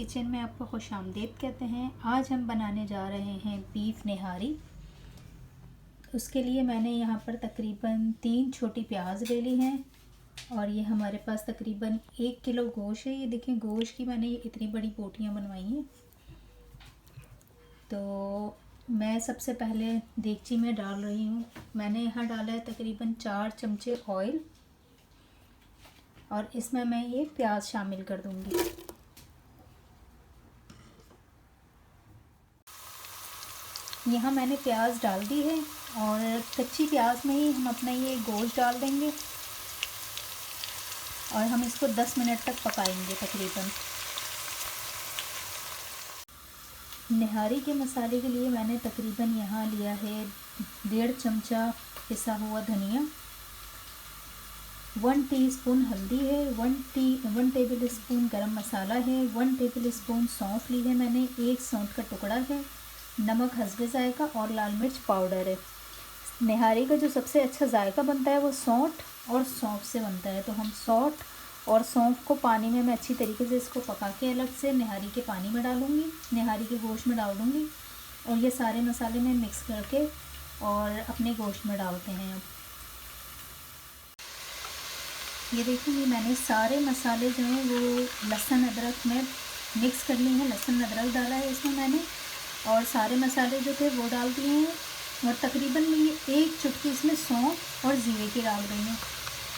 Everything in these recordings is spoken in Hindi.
किचन में आपको खुशामदीद कहते हैं। आज हम बनाने जा रहे हैं बीफ निहारी। उसके लिए मैंने यहाँ पर तकरीबन 3 छोटी प्याज ले ली हैं और ये हमारे पास तकरीबन 1 किलो गोश्त है। ये देखें, गोश्त की मैंने इतनी बड़ी बोटियाँ बनवाई हैं। तो मैं सबसे पहले देगची में डाल रही हूँ। मैंने यहाँ डाला है तकरीबन 4 चमचे ऑयल और इसमें मैं ये प्याज शामिल कर दूँगी। यहाँ मैंने प्याज डाल दी है और कच्ची प्याज में ही हम अपना ये गोश्त डाल देंगे और हम इसको 10 मिनट तक पकाएंगे तकरीबन। निहारी के मसाले के लिए मैंने तकरीबन यहाँ लिया है 1.5 चमचा पिसा हुआ धनिया, 1 टीस्पून हल्दी है, 1 टेबल स्पून गरम मसाला है, 1 टेबल स्पून सौंफ ली है मैंने, 1 सौंठ का टुकड़ा है, नमक हस्बे जायका और लाल मिर्च पाउडर है। निहारी का जो सबसे अच्छा जायका बनता है वो सौंठ और सौंफ से बनता है। तो हम सौंठ और सौंफ को पानी में मैं अच्छी तरीके से इसको पका के अलग से निहारी के पानी में डालूँगी, निहारी के गोश्त में डाल दूँगी और ये सारे मसाले में मिक्स करके और अपने गोश्त में डालते हैं। अब ये देखिए, मैंने सारे मसाले जो हैं वो लहसुन अदरक में मिक्स कर लिए हैं। लहसुन अदरक डाला है इसमें मैंने और सारे मसाले जो थे वो डाल दिए हैं और तकरीबन ये 1 चुटकी इसमें सौंफ और ज़ीरे की डाल रही हूँ।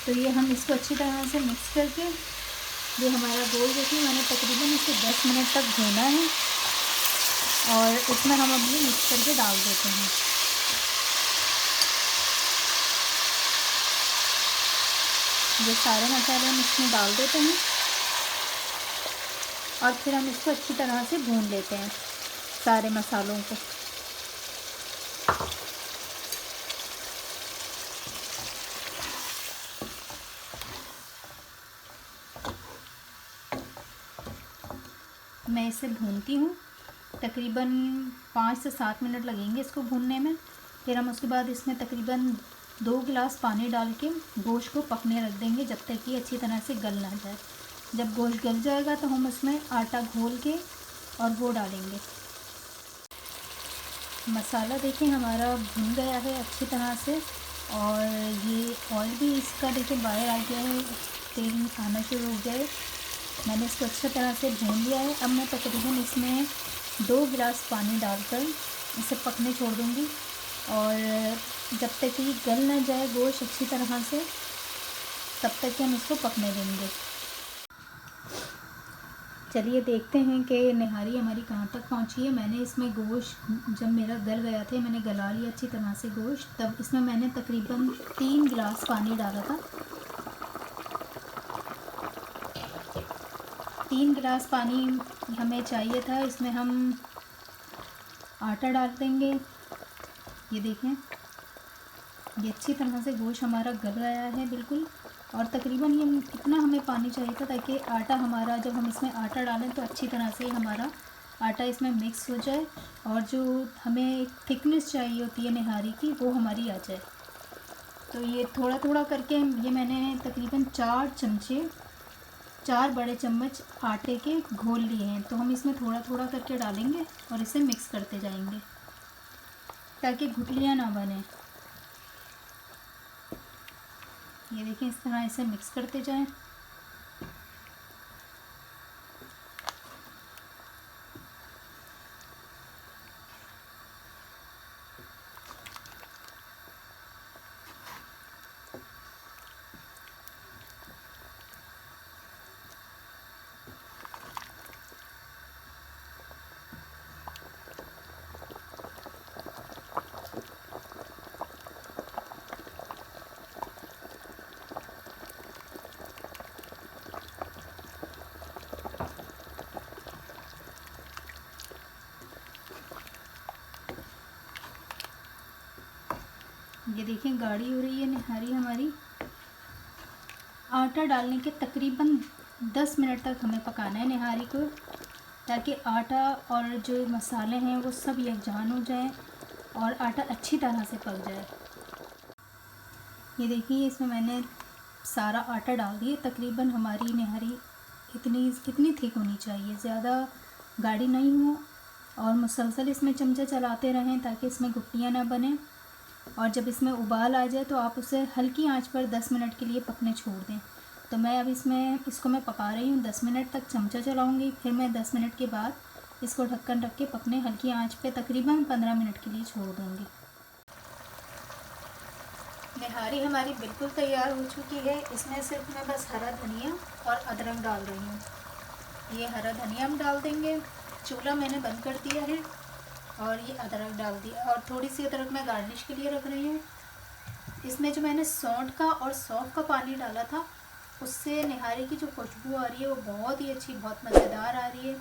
तो ये हम इसको अच्छी तरह से मिक्स करके, ये हमारा गोल देखिए मैंने तकरीबन इसे 10 मिनट तक भूना है और इसमें हम अब ये मिक्स करके डाल देते हैं। ये सारे मसाले हम इसमें डाल देते हैं और फिर हम इसको अच्छी तरह से भून लेते हैं सारे मसालों को। मैं इसे भूनती हूँ, तकरीबन 5 से 7 मिनट लगेंगे इसको भूनने में। फिर हम उसके बाद इसमें तकरीबन 2 गिलास पानी डाल के गोश्त को पकने रख देंगे जब तक कि अच्छी तरह से गल ना जाए। जब गोश्त गल जाएगा तो हम उसमें आटा घोल के और वो डालेंगे। मसाला देखिए हमारा भुन गया है अच्छी तरह से और ये ऑयल भी इसका देखिए बाहर आ गया है, तेल आना शुरू हो गया है। मैंने इसको अच्छी तरह से भून लिया है। अब मैं तकरीबन इसमें 2 गिलास पानी डालकर इसे पकने छोड़ दूँगी और जब तक कि गल ना जाए गोश्त अच्छी तरह से, तब तक कि हम इसको पकने देंगे। चलिए देखते हैं कि निहारी हमारी कहाँ तक पहुँची है। मैंने इसमें गोश्त जब मेरा गल गया था, मैंने गला लिया अच्छी तरह से गोश्त, तब इसमें मैंने तकरीबन 3 गिलास पानी डाला था। 3 गिलास पानी हमें चाहिए था। इसमें हम आटा डाल देंगे। ये देखें, ये अच्छी तरह से गोश्त हमारा गल गया है बिल्कुल और तकरीबन ये इतना हमें पानी चाहिए था ताकि आटा हमारा, जब हम इसमें आटा डालें तो अच्छी तरह से हमारा आटा इसमें मिक्स हो जाए और जो हमें थिकनेस चाहिए होती है निहारी की वो हमारी आ जाए। तो ये थोड़ा थोड़ा करके ये मैंने तकरीबन 4 बड़े चम्मच आटे के घोल लिए हैं। तो हम इसमें थोड़ा थोड़ा करके डालेंगे और इसे मिक्स करते जाएंगे ताकि गुठलियाँ ना बने। ये देखिए, इस तरह इसे मिक्स करते जाएं। ये देखिए गाढ़ी हो रही है निहारी हमारी। आटा डालने के तकरीबन 10 मिनट तक हमें पकाना है निहारी को, ताकि आटा और जो मसाले हैं वो सब यकजान हो जाए और आटा अच्छी तरह से पक जाए। ये देखिए, इसमें मैंने सारा आटा डाल दिया। तकरीबन हमारी निहारी इतनी थिक होनी चाहिए, ज़्यादा गाढ़ी नहीं हो। और मुसलसल इसमें चमचा चलाते रहें ताकि इसमें गुठलियाँ ना बने। और जब इसमें उबाल आ जाए तो आप उसे हल्की आंच पर 10 मिनट के लिए पकने छोड़ दें। तो मैं अब इसको मैं पका रही हूँ 10 मिनट तक चमचा चलाऊँगी। फिर मैं 10 मिनट के बाद इसको ढक्कन रख के पकने हल्की आंच पे तकरीबन 15 मिनट के लिए छोड़ दूँगी। निहारी हमारी बिल्कुल तैयार हो चुकी है। इसमें सिर्फ मैं बस हरा धनिया और अदरक डाल रही हूँ। ये हरा धनिया हम डाल देंगे। चूल्हा मैंने बंद कर दिया है और ये अदरक डाल दिया, और थोड़ी सी अदरक मैं गार्निश के लिए रख रही हूँ। इसमें जो मैंने सौंठ का और सौंफ का पानी डाला था, उससे निहारी की जो खुशबू आ रही है वो बहुत ही अच्छी, बहुत मज़ेदार आ रही है।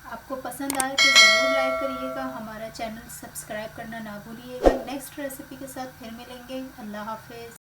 आपको पसंद आए तो ज़रूर लाइक करिएगा, हमारा चैनल सब्सक्राइब करना ना भूलिएगा। नेक्स्ट रेसिपी के साथ फिर मिलेंगे। अल्लाह हाफिज़।